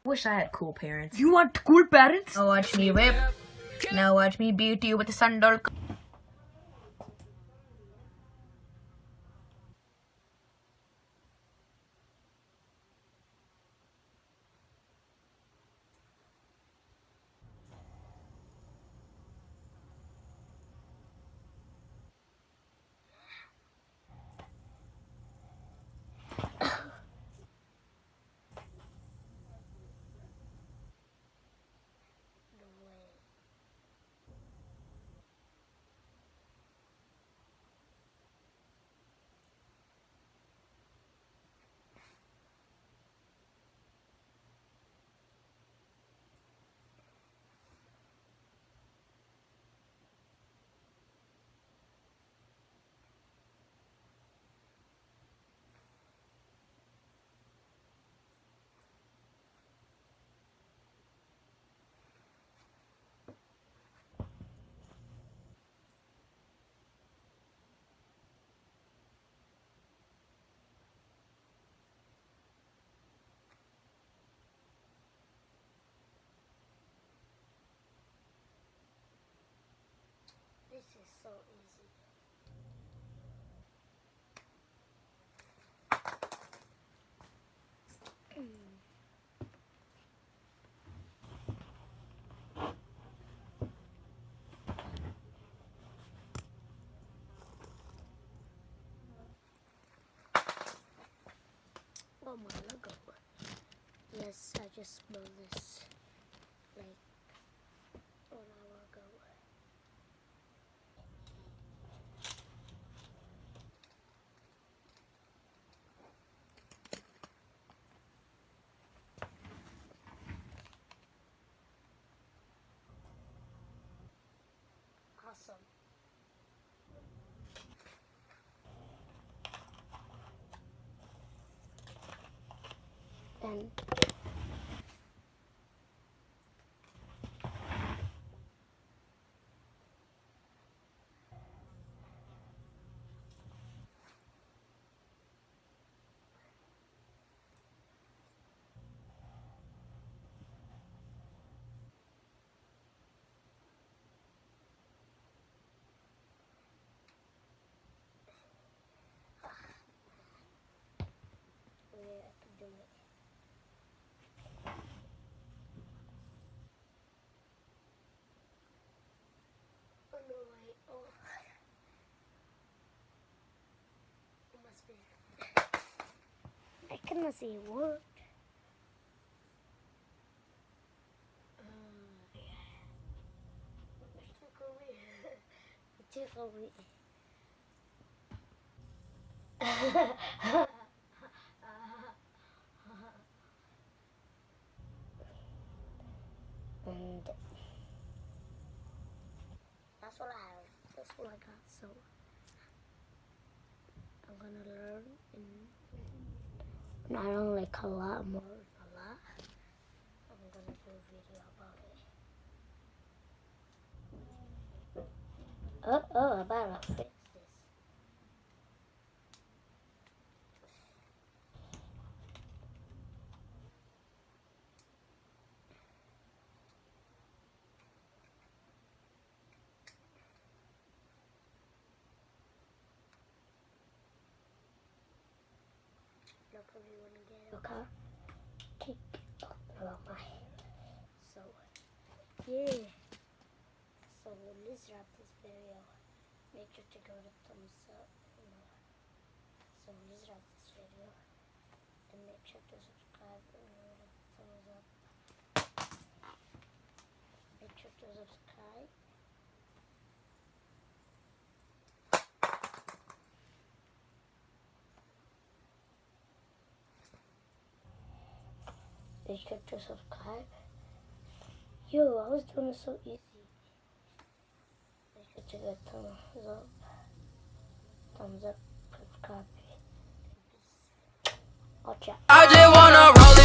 Wish I had cool parents. You want cool parents? Now watch me whip. Now watch me beat you with a sundoll. This is so easy. Oh my Lego. Yes, I just built this like 1 hour ago. Awesome. And yeah, I can do it. Oh no, it must be. I cannot see a word. It took away. It took away. And that's what I have. That's what I got. So I'm gonna learn and not only like a lot more, a lot. I'm gonna do a video about it. Oh, I better fix this. You'll probably want to get a car. Kick around my. So, yeah. So, let's wrap this video. Make sure to go to thumbs up. So, let's wrap this video. And make sure to subscribe and go to thumbs up. Make sure to subscribe. Make sure to subscribe. Yo, I was doing it so easy. Make sure to get thumbs up. Thumbs up, subscribe. Watch out. I just wanna roll it.